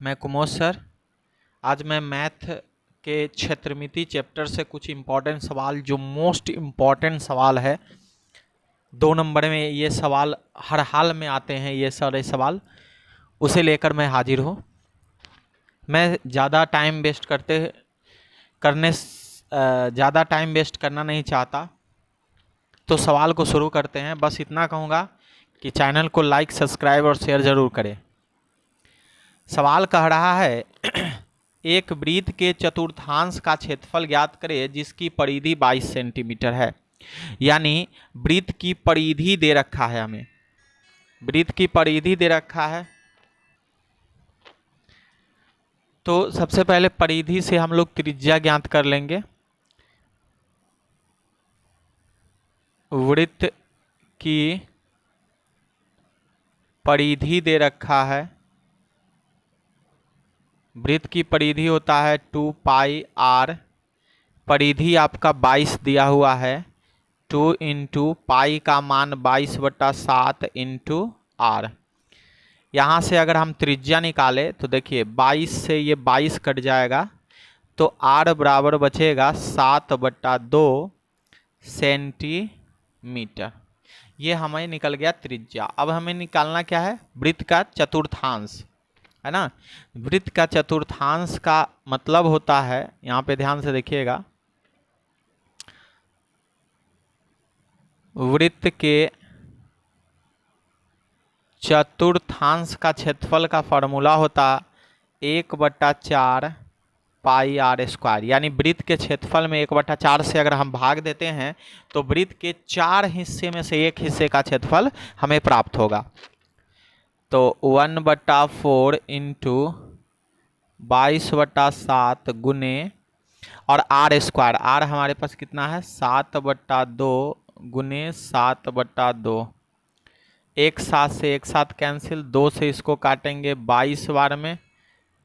मैं कुमोद सर। आज मैं मैथ के क्षेत्रमिति चैप्टर से कुछ इम्पोर्टेंट सवाल, जो मोस्ट इम्पॉर्टेंट सवाल है, 2 नंबर में ये सवाल हर हाल में आते हैं, ये सारे सवाल, उसे लेकर मैं हाजिर हूँ। मैं ज़्यादा टाइम वेस्ट करना नहीं चाहता, तो सवाल को शुरू करते हैं। बस इतना कहूँगा कि चैनल को लाइक, सब्सक्राइब और शेयर ज़रूर करें। सवाल कह रहा है एक वृत्त के चतुर्थांश का क्षेत्रफल ज्ञात करें जिसकी परिधि 22 सेंटीमीटर है। यानी वृत्त की परिधि दे रखा है, हमें वृत्त की परिधि दे रखा है। तो सबसे पहले परिधि से हम लोग त्रिज्या ज्ञात कर लेंगे। वृत्त की परिधि दे रखा है, वृत्त की परिधि होता है 2 पाई आर। परिधि आपका 22 दिया हुआ है, 2 इंटू पाई का मान 22/7 इंटू आर। यहाँ से अगर हम त्रिज्या निकालें तो देखिए 22 से ये 22 कट जाएगा, तो आर बराबर बचेगा 7/2 सेंटीमीटर। ये हमें निकल गया त्रिज्या। अब हमें निकालना क्या है? वृत्त का चतुर्थांश, है ना। वृत्त का चतुर्थांश का मतलब होता है, यहाँ पे ध्यान से देखिएगा, वृत्त के चतुर्थांश का क्षेत्रफल का फॉर्मूला होता 1/4 पाई आर स्क्वायर। यानी वृत्त के क्षेत्रफल में 1/4 से अगर हम भाग देते हैं तो वृत्त के 4 हिस्से में से एक हिस्से का क्षेत्रफल हमें प्राप्त होगा। तो 1/4 इंटू 22/7 गुने और आर स्क्वायर, आर हमारे पास कितना है 7/2 गुने 7/2। एक साथ से एक साथ कैंसिल, 2 से इसको काटेंगे 22 बार में,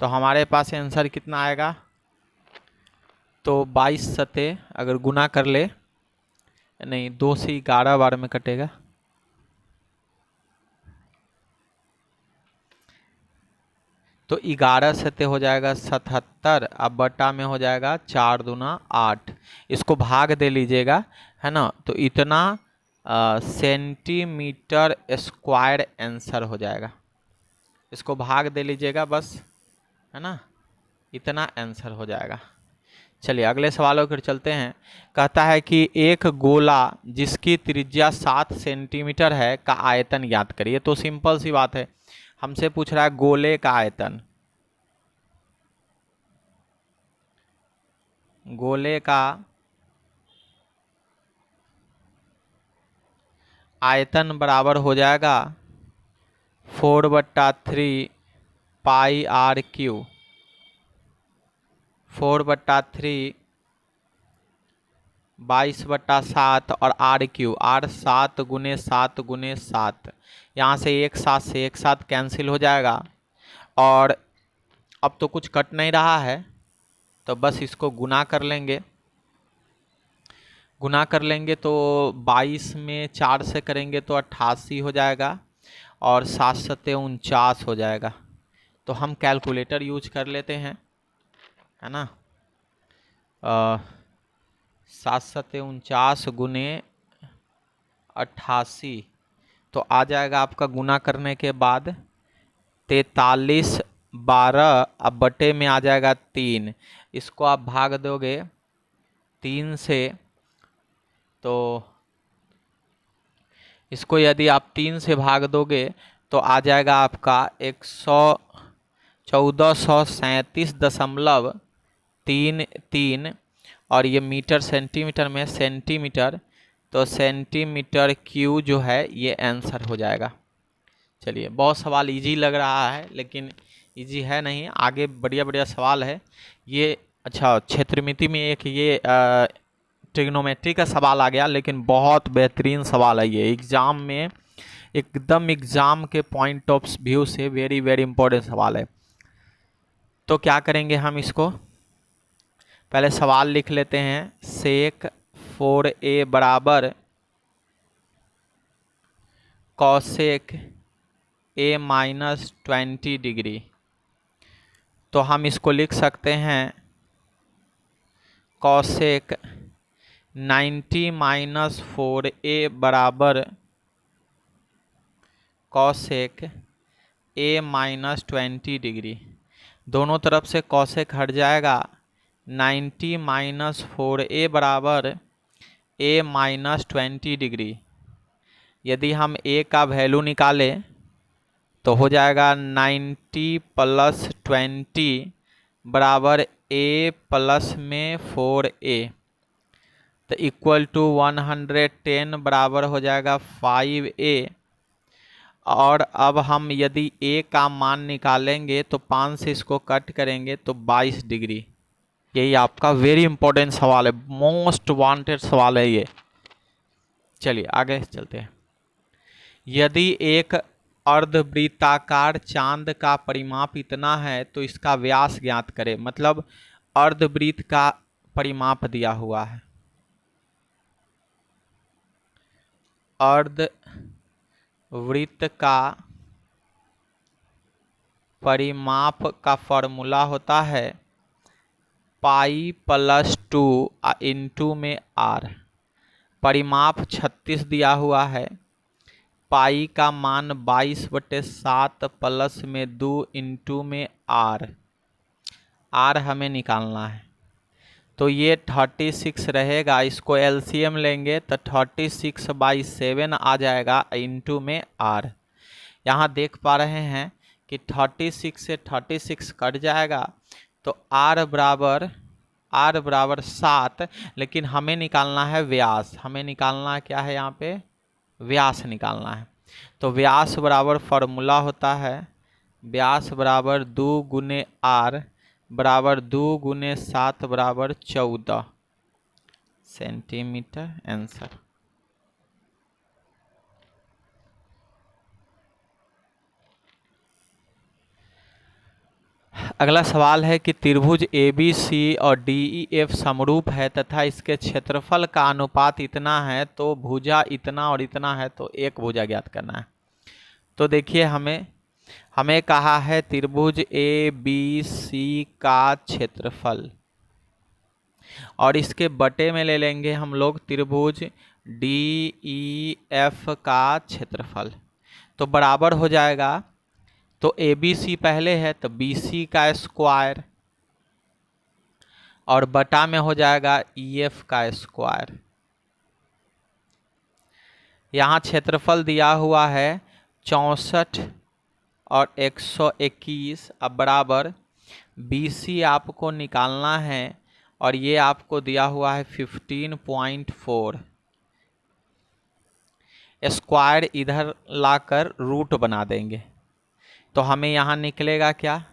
तो हमारे पास आंसर कितना आएगा? तो 22 सते अगर गुना कर ले, नहीं 2 से 11 बार में कटेगा, तो 11 सते हो जाएगा 77। अब बटा में हो जाएगा 4 दूना 8। इसको भाग दे लीजिएगा, है ना। तो इतना सेंटीमीटर स्क्वायर आंसर हो जाएगा। इसको भाग दे लीजिएगा बस, है ना, इतना आंसर हो जाएगा। चलिए अगले सवालों पर चलते हैं। कहता है कि एक गोला जिसकी त्रिज्या 7 सेंटीमीटर है का आयतन ज्ञात करिए। तो सिंपल सी बात है, हमसे पूछ रहा है गोले का आयतन। गोले का आयतन बराबर हो जाएगा 4/3 पाई आर क्यू। 4/3 22/7 और आर क्यू, आर 7 गुने 7 गुने 7। यहाँ से एक साथ कैंसिल हो जाएगा। और अब तो कुछ कट नहीं रहा है, तो बस इसको गुना कर लेंगे। गुना कर लेंगे तो 22 में 4 से करेंगे तो 88 हो जाएगा, और 7 सत्ते 49 हो जाएगा। तो हम कैलकुलेटर यूज कर लेते हैं, है ना। 7 सत्ते 49 गुने 88, तो आ जाएगा आपका गुना करने के बाद 43/12। अब बटे में आ जाएगा 3। इसको आप भाग दोगे 3 से, तो इसको यदि आप 3 से भाग दोगे तो आ जाएगा आपका 1437.33, और ये मीटर सेंटीमीटर में सेंटीमीटर, तो सेंटीमीटर क्यू जो है ये आंसर हो जाएगा। चलिए, बहुत सवाल इजी लग रहा है लेकिन इजी है नहीं, आगे बढ़िया बढ़िया सवाल है ये। अच्छा, क्षेत्रमिति में एक ये ट्रिग्नोमेट्री का सवाल आ गया, लेकिन बहुत बेहतरीन सवाल है ये। एग्ज़ाम में एकदम एग्ज़ाम के पॉइंट ऑफ व्यू से वेरी वेरी इंपॉर्टेंट सवाल है। तो क्या करेंगे हम, इसको पहले सवाल लिख लेते हैं। सेक 4a बराबर कॉसेक a - 20 डिग्री। तो हम इसको लिख सकते हैं कॉसेक 90 माइनस 4a बराबर कॉसेक a माइनस 20 डिग्री। दोनों तरफ से कॉसेक हट जाएगा। 90 माइनस 4a बराबर a माइनस 20 डिग्री। यदि हम a का वैल्यू निकालें तो हो जाएगा 90 प्लस 20 बराबर a प्लस में 4a, तो इक्वल टू 110 बराबर हो जाएगा 5a। और अब हम यदि a का मान निकालेंगे तो 5 से इसको कट करेंगे तो 22 डिग्री। यही आपका वेरी इंपॉर्टेंट सवाल है, मोस्ट वांटेड सवाल है ये। चलिए आगे चलते हैं। यदि एक अर्धवृत्ताकार चांद का परिमाप इतना है तो इसका व्यास ज्ञात करें। मतलब अर्धवृत्त का परिमाप दिया हुआ है। अर्धवृत्त का परिमाप का फॉर्मूला होता है पाई प्लस 2 इंटू में आर। परिमाप 36 दिया हुआ है। पाई का मान 22/7 प्लस में 2 इंटू में आर हमें निकालना है। तो ये 36 रहेगा। इसको एलसीएम लेंगे तो 36/7 आ जाएगा इंटू में आर। यहाँ देख पा रहे हैं कि 36 से 36 कट जाएगा तो आर बराबर 7। लेकिन हमें निकालना है व्यास। हमें निकालना क्या है, यहाँ पे व्यास निकालना है। तो व्यास बराबर फॉर्मूला होता है व्यास बराबर 2 गुने आर बराबर 2 गुने 7 बराबर 14 सेंटीमीटर। आंसर। अगला सवाल है कि त्रिभुज ABC और DEF समरूप है तथा इसके क्षेत्रफल का अनुपात इतना है तो भुजा इतना और इतना है, तो एक भुजा ज्ञात करना है। तो देखिए हमें कहा है त्रिभुज ABC का क्षेत्रफल और इसके बटे में ले लेंगे हम लोग त्रिभुज DEF का क्षेत्रफल। तो बराबर हो जाएगा, तो ABC पहले है तो BC का स्क्वायर और बटा में हो जाएगा EF का स्क्वायर। यहाँ क्षेत्रफल दिया हुआ है 64 और 121। अब बराबर BC आपको निकालना है और ये आपको दिया हुआ है 15.4। स्क्वायर इधर लाकर रूट बना देंगे तो हमें यहाँ निकलेगा क्या,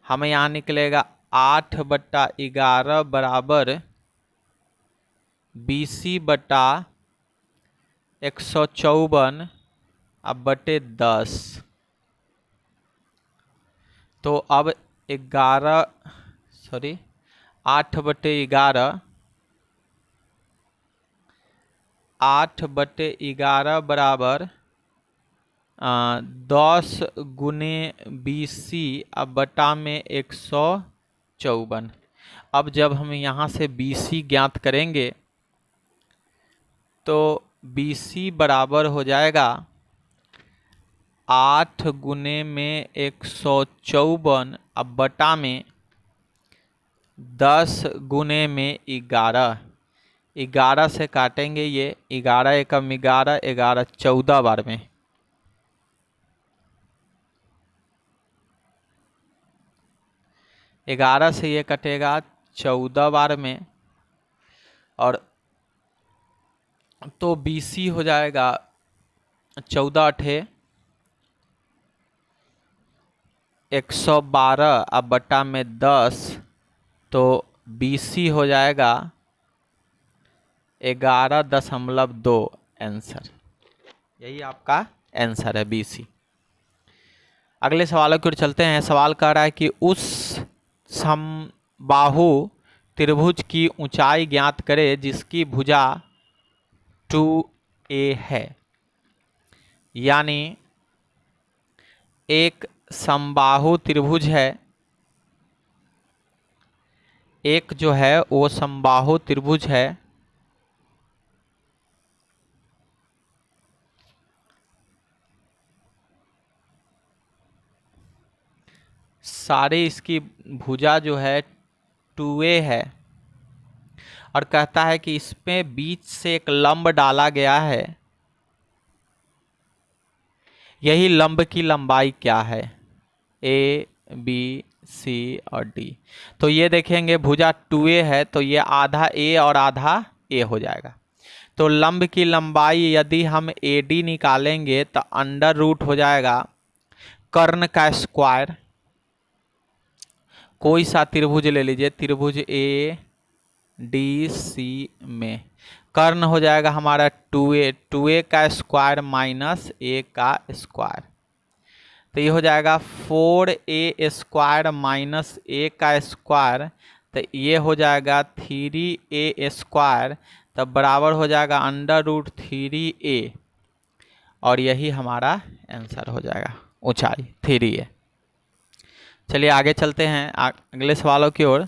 हमें यहाँ निकलेगा 8/11 बराबर BC बटा 154 अब बटे 10। तो अब 8/11 8/11 बराबर 10 गुने BC अब बटा में 154। अब जब हम यहाँ से BC ज्ञात करेंगे तो BC बराबर हो जाएगा 8 गुने में 154 अब बटा में 10 गुने में 11। 11 से काटेंगे ये 11 एकम 11, 11 14 बार में। ग्यारह से ये कटेगा 14 बार में और तो BC हो जाएगा 14 अठे 112 अब बटा में 10, तो BC हो जाएगा 11.2। आंसर, यही आपका आंसर है BC। अगले सवालों की ओर चलते हैं। सवाल कह रहा है कि उस समबाहु त्रिभुज की ऊंचाई ज्ञात करें जिसकी भुजा 2a है। यानी एक समबाहु त्रिभुज है एक जो है वो समबाहु त्रिभुज है, सारी इसकी भुजा जो है 2a है, और कहता है कि इसमें बीच से एक लंब डाला गया है, यही लंब की लंबाई क्या है, ए बी सी और डी। तो ये देखेंगे भुजा 2a है तो ये आधा a और आधा a हो जाएगा। तो लंब की लंबाई यदि हम AD निकालेंगे तो अंडर रूट हो जाएगा कर्ण का स्क्वायर, कोई सा त्रिभुज ले लीजिए, त्रिभुज ADC में कर्ण हो जाएगा हमारा 2a का स्क्वायर माइनस a का स्क्वायर, तो ये हो जाएगा 4a स्क्वायर माइनस a का स्क्वायर, तो ये हो जाएगा 3a स्क्वायर, तब बराबर हो जाएगा अंडर रूट 3a, और यही हमारा आंसर हो जाएगा, ऊंचाई 3a। चलिए आगे चलते हैं अगले सवालों की ओर।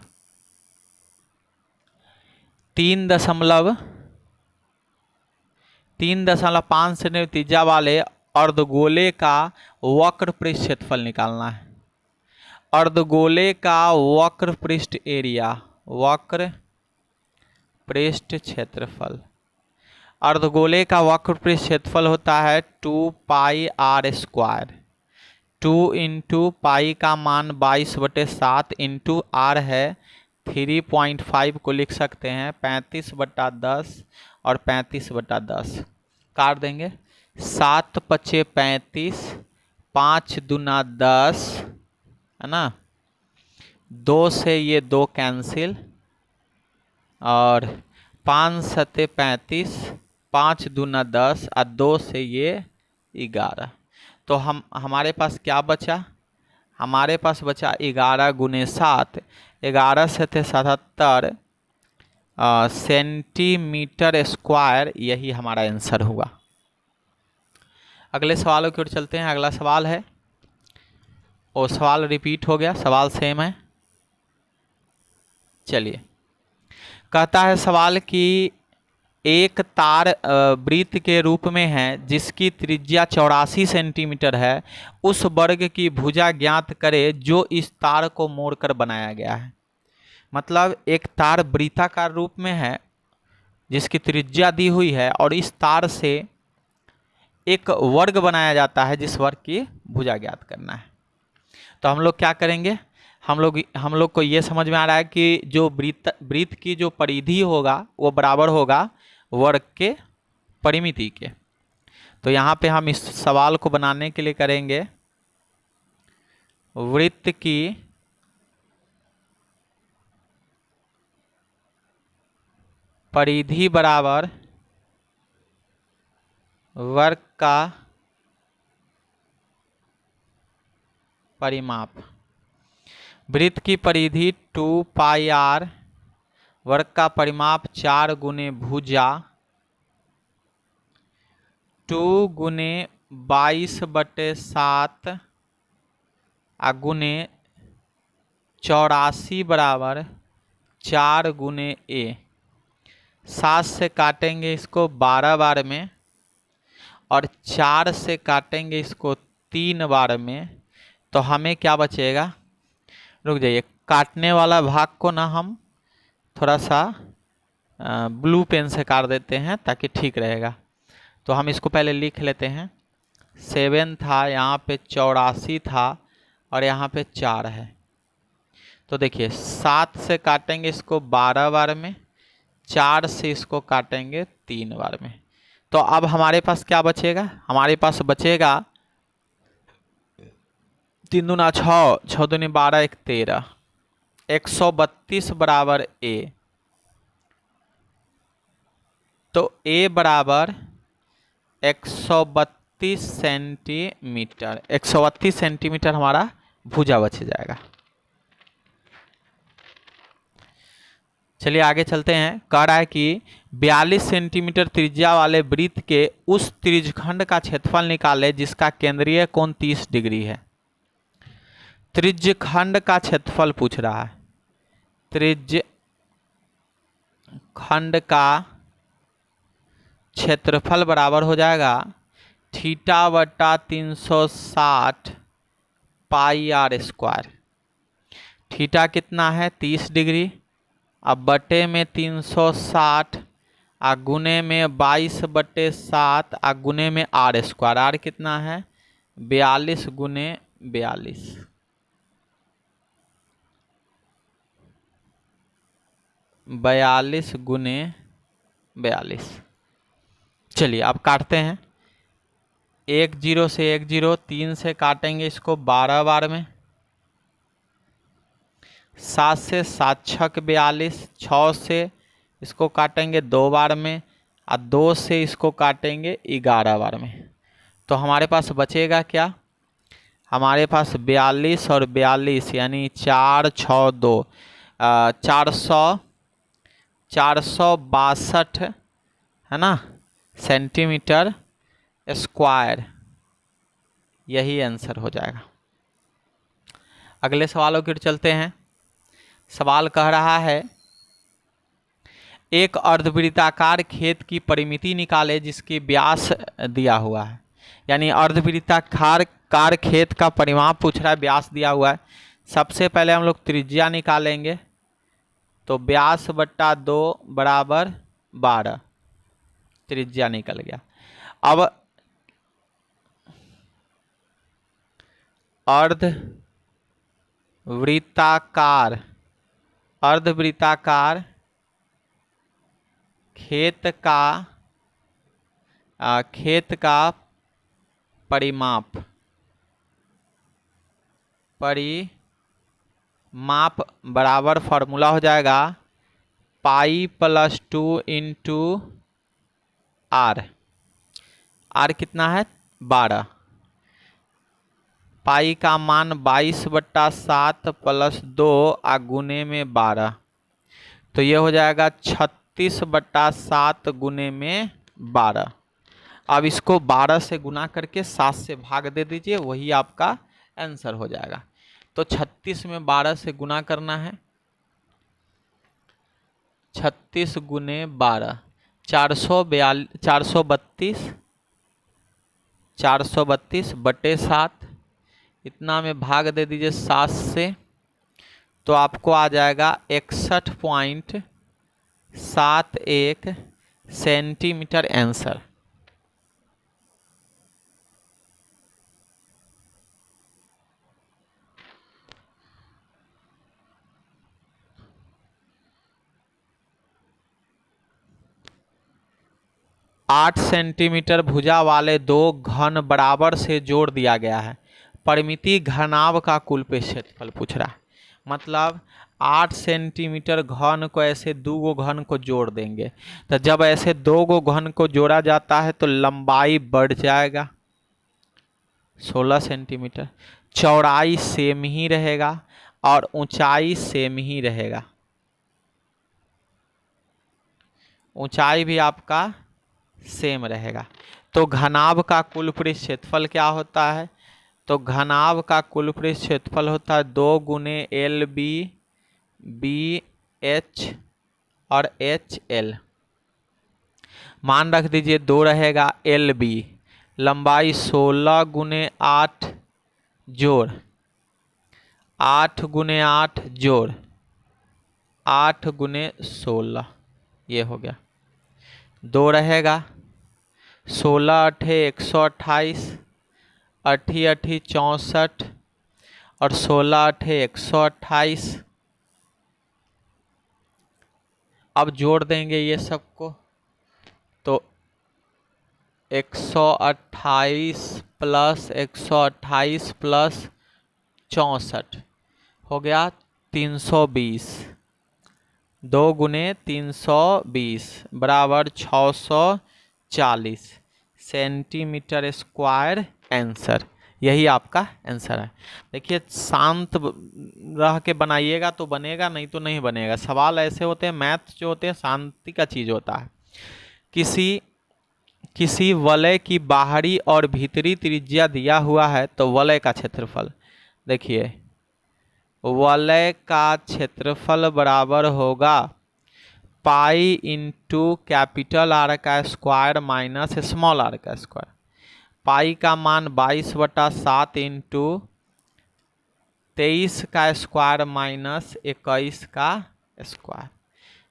3.5 सेंटीमीटर त्रिज्या वाले अर्धगोले का वक्र पृष्ठ क्षेत्रफल निकालना है। अर्धगोले का वक्र पृष्ठ एरिया, वक्र पृष्ठ क्षेत्रफल, अर्धगोले का वक्र पृष्ठ क्षेत्रफल होता है 2πr²। 2 इंटू पाई का मान 22/7 इंटू r है 3.5 को लिख सकते हैं 35/10 और 35/10 काट देंगे, 7 × 35, 5 दूना 10 है ना, 2 से ये 2 कैंसिल, और 5 × 7 = 35, 5 दूना 10 और 2 से ये 11। तो हमारे पास क्या बचा, हमारे पास बचा 11 × 7, 11 × 7 = 77 सेंटीमीटर स्क्वायर, यही हमारा आंसर हुआ। अगले सवालों की ओर चलते हैं। अगला सवाल है, और सवाल रिपीट हो गया, सवाल सेम है। चलिए, कहता है सवाल कि एक तार वृत्त के रूप में है जिसकी त्रिज्या 84 सेंटीमीटर है, उस वर्ग की भुजा ज्ञात करे जो इस तार को मोड़कर बनाया गया है। मतलब एक तार वृत्ताकार रूप में है जिसकी त्रिज्या दी हुई है, और इस तार से एक वर्ग बनाया जाता है जिस वर्ग की भुजा ज्ञात करना है। तो हम लोग क्या करेंगे, हम लोग को ये समझ में आ रहा है कि जो वृत्त की जो परिधि होगा वो बराबर होगा वर्ग के परिमिति के। तो यहाँ पे हम इस सवाल को बनाने के लिए करेंगे वृत्त की परिधि बराबर वर्ग का परिमाप। वृत्त की परिधि 2πr, वर्ग का परिमाप 4 × भुजा 2 × 22/7 × 84 बराबर 4 × a। 7 से काटेंगे इसको 12 बार में, और 4 से काटेंगे इसको 3 बार में, तो हमें क्या बचेगा, रुक जाइए, काटने वाला भाग को ना हम थोड़ा सा ब्लू पेन से काट देते हैं ताकि ठीक रहेगा। तो हम इसको पहले लिख लेते हैं, 7 था, यहाँ पे 84 था, और यहाँ पे 4 है। तो देखिए 7 से काटेंगे इसको 12 बार में, 4 से इसको काटेंगे 3 बार में। तो अब हमारे पास क्या बचेगा, हमारे पास बचेगा 3 दूना 6, 6 दूनी 12, 1 13, 132 बराबर a। तो a बराबर 132 सेंटीमीटर, 132 सेंटीमीटर हमारा भुजा बच जाएगा। चलिए आगे चलते हैं। कह रहा है कि 42 सेंटीमीटर त्रिज्या वाले वृत्त के उस त्रिज्यखंड का क्षेत्रफल निकाले जिसका केंद्रीय कोण 30 डिग्री है। त्रिज्यखंड का क्षेत्रफल पूछ रहा है, त्रिज्य खंड का क्षेत्रफल बराबर हो जाएगा थीटा बटा 360 पाई आर स्क्वायर। थीटा कितना है 30 डिग्री, अब बटे में 360 आ गुने में 22/7 आ गुने में आर स्क्वायर। आर कितना है 42 गुने 42, 42 गुने 42। चलिए अब काटते हैं। 1 0 से 1 0, 3 से काटेंगे इसको 12 बार में, 7 से 7 छक 42, 6 से इसको काटेंगे 2 बार में, और 2 से इसको काटेंगे 11 बार में। तो हमारे पास बचेगा क्या, हमारे पास 42 और 42 यानी 4 6 2 462 है ना सेंटीमीटर स्क्वायर, यही आंसर हो जाएगा। अगले सवालों की ओर चलते हैं। सवाल कह रहा है एक अर्धवृत्ताकार खेत की परिमिति निकाले जिसकी व्यास दिया हुआ है, यानी अर्धवृत्ताकार खेत का परिमाप पूछ रहा है, व्यास दिया हुआ है। सबसे पहले हम लोग त्रिज्या निकालेंगे, तो व्यास बट्टा 2 बराबर 12, त्रिज्या निकल गया। अब अर्धवृत्ताकार खेत का परिमाप बराबर फॉर्मूला हो जाएगा pi plus 2 into r. R कितना है 12, पाई का मान 22/7 प्लस 2 आ गुने में 12, तो ये हो जाएगा 36/7 गुने में 12। अब इसको 12 से गुना करके 7 से भाग दे दीजिए, वही आपका आंसर हो जाएगा। तो 36 में 12 से गुना करना है, 36 गुने 12 432 बटे 7, इतना में भाग दे दीजिए 7 से, तो आपको आ जाएगा 61.71 सेंटीमीटर आंसर। आठ सेंटीमीटर भुजा वाले दो घन बराबर से जोड़ दिया गया है। परिमिति घनाभ का कुल क्षेत्रफल पूछ रहा है, मतलब 8 सेंटीमीटर घन को ऐसे 2 गो घन को जोड़ देंगे, तो जब ऐसे 2 गो घन को जोड़ा जाता है तो लंबाई बढ़ जाएगा 16 सेंटीमीटर, चौड़ाई सेम ही रहेगा और ऊंचाई सेम ही रहेगा, ऊंचाई भी आपका सेम रहेगा। तो घनाभ का कुल क्षेत्रफल क्या होता है, तो घनाभ का कुल क्षेत्रफल होता है 2 गुने एल बी एच और एच एल। मान रख दीजिए 2 रहेगा एल बी, लंबाई 16 गुने 8 जोड़ 8 गुने 8 जोड़ 8 गुने 16, ये हो गया। 2 रहेगा 16 अठे 128, 8 8 64 और 16 अठे 128। अब जोड़ देंगे ये सबको, तो 128 प्लस 128 प्लस 64 हो गया 320, 2 गुने 320 बराबर 640 सेंटीमीटर स्क्वायर आंसर, यही आपका आंसर है। देखिए शांत रह के बनाइएगा तो बनेगा, नहीं तो नहीं बनेगा। सवाल ऐसे होते हैं, मैथ जो होते हैं शांति का चीज़ होता है। किसी वलय की बाहरी और भीतरी त्रिज्या दिया हुआ है, तो वलय का क्षेत्रफल देखिए वलय का क्षेत्रफल बराबर होगा पाई इंटू कैपिटल आर का स्क्वायर माइनस स्मॉल आर का स्क्वायर। पाई का मान 22/7 इंटू 23 का स्क्वायर माइनस 21 का स्क्वायर।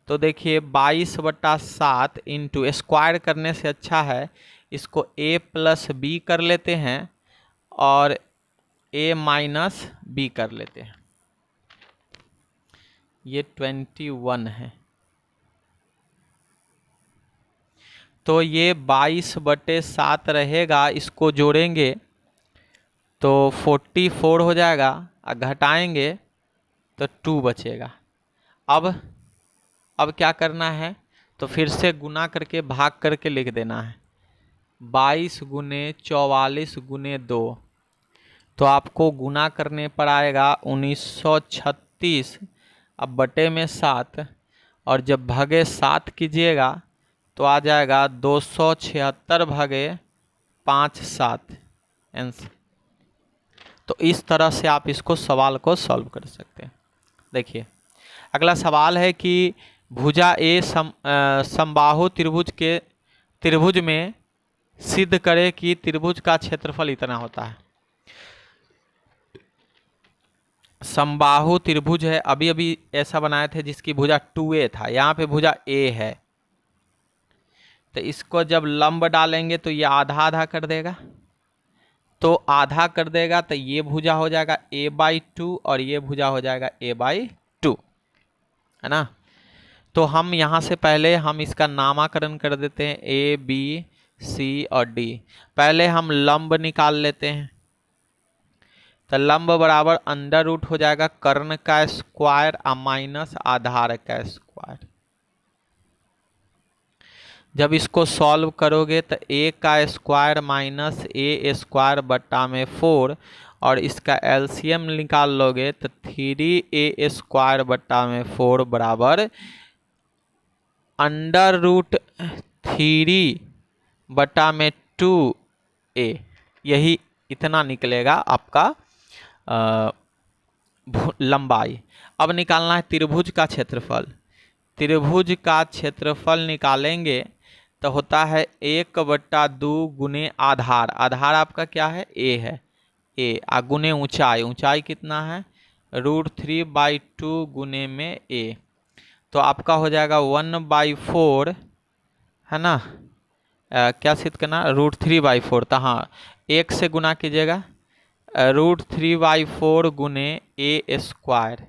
तो देखिए 22/7 इंटू स्क्वायर करने से अच्छा है इसको a प्लस बी कर लेते हैं और a माइनस बी कर लेते हैं। ये 21 है, तो ये 22/7 रहेगा, इसको जोड़ेंगे तो 44 हो जाएगा और घटाएंगे तो 2 बचेगा। अब क्या करना है, तो फिर से गुना करके भाग करके लिख देना है। 22 गुने 44 गुने 2, तो आपको गुना करने पर आएगा 1936, अब बटे में 7, और जब भागे 7 कीजिएगा तो आ जाएगा 276 भागे 5/7 आंसर। तो इस तरह से आप इसको सवाल को सॉल्व कर सकते हैं। देखिए अगला सवाल है कि भुजा ए समबाहु त्रिभुज में सिद्ध करे कि त्रिभुज का क्षेत्रफल इतना होता है। समबाहु त्रिभुज है, अभी अभी ऐसा बनाए थे जिसकी भुजा 2a था, यहाँ पे भुजा a है, तो इसको जब लंब डालेंगे तो ये आधा आधा कर देगा, तो आधा कर देगा तो ये भुजा हो जाएगा a/2 और ये भुजा हो जाएगा a/2, है ना। तो हम यहाँ से पहले हम इसका नामकरण कर देते हैं a b c और d। पहले हम लंब निकाल लेते हैं, तो लंब बराबर अंडर रूट हो जाएगा कर्ण का स्क्वायर माइनस आधार का स्क्वायर। जब इसको सॉल्व करोगे तो a का स्क्वायर माइनस a स्क्वायर बट्टा में 4, और इसका एलसीएम निकाल लोगे तो 3a स्क्वायर बट्टा में 4 बराबर अंडर रूट 3 बटा में 2a। यही इतना निकलेगा आपका लंबाई। अब निकालना है त्रिभुज का क्षेत्रफल। त्रिभुज का क्षेत्रफल निकालेंगे तो होता है 1/2 गुने आधार, आधार आपका क्या है a है, a गुने ऊंचाई, ऊंचाई कितना है √3/2 गुने में a, तो आपका हो जाएगा 1/4, है ना। क्या सिद्ध करना, √3/4, तो हाँ 1 से गुना कीजिएगा, √3/4 गुने a स्क्वायर,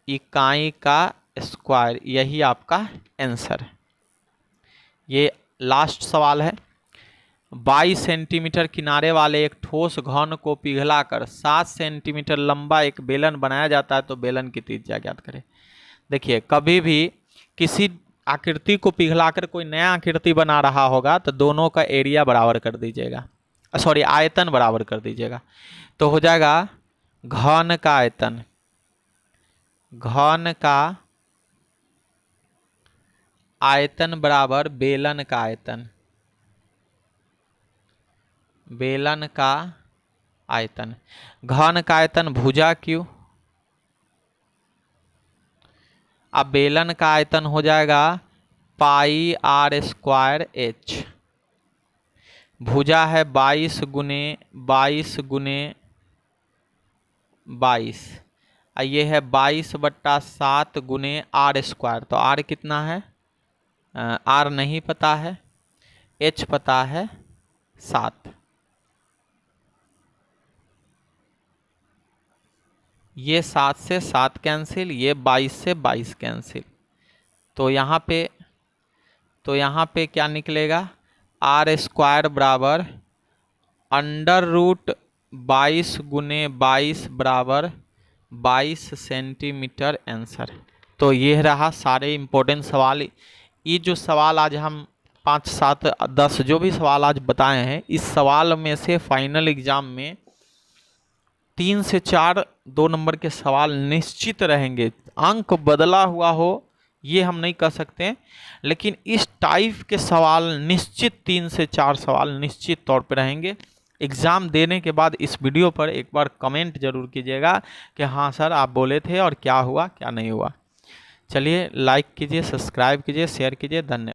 इकाई का स्क्वायर, यही आपका आंसर। ये लास्ट सवाल है। 22 सेंटीमीटर किनारे वाले एक ठोस घन को पिघलाकर 7 सेंटीमीटर लंबा एक बेलन बनाया जाता है, तो बेलन की त्रिज्या ज्ञात करें। देखिए कभी भी किसी आकृति को पिघलाकर कोई नया आकृति बना रहा होगा तो दोनों का एरिया बराबर कर दीजिएगा, सॉरी आयतन बराबर कर दीजिएगा, तो हो जाएगा घन का आयतन, घन का आयतन बराबर बेलन का आयतन, बेलन का आयतन। घन का आयतन भुजा Q, अब बेलन का आयतन हो जाएगा πr²h। भुजा है 22 गुने 22 गुने 22, ये है 22/7 गुने r², तो r कितना है, r नहीं पता है, h पता है 7। ये 7 से 7 कैंसिल, ये 22 से 22 कैंसिल, तो यहाँ पे क्या निकलेगा, r² बराबर अंडर रूट 22 गुने 22 बराबर 22 सेंटीमीटर आंसर। तो ये रहा सारे इम्पोर्टेंट सवाल। ये जो सवाल आज हम 5, 7, 10 जो भी सवाल आज बताए हैं, इस सवाल में से फाइनल एग्जाम में 3 से 4 2 नंबर के सवाल निश्चित रहेंगे। अंक बदला हुआ हो ये हम नहीं कह सकते, लेकिन इस टाइप के सवाल निश्चित 3 से 4 सवाल निश्चित तौर पे रहेंगे। एग्ज़ाम देने के बाद इस वीडियो पर एक बार कमेंट जरूर कीजिएगा कि हाँ सर आप बोले थे और क्या हुआ क्या नहीं हुआ। चलिए लाइक कीजिए, सब्सक्राइब कीजिए, शेयर कीजिए। धन्यवाद।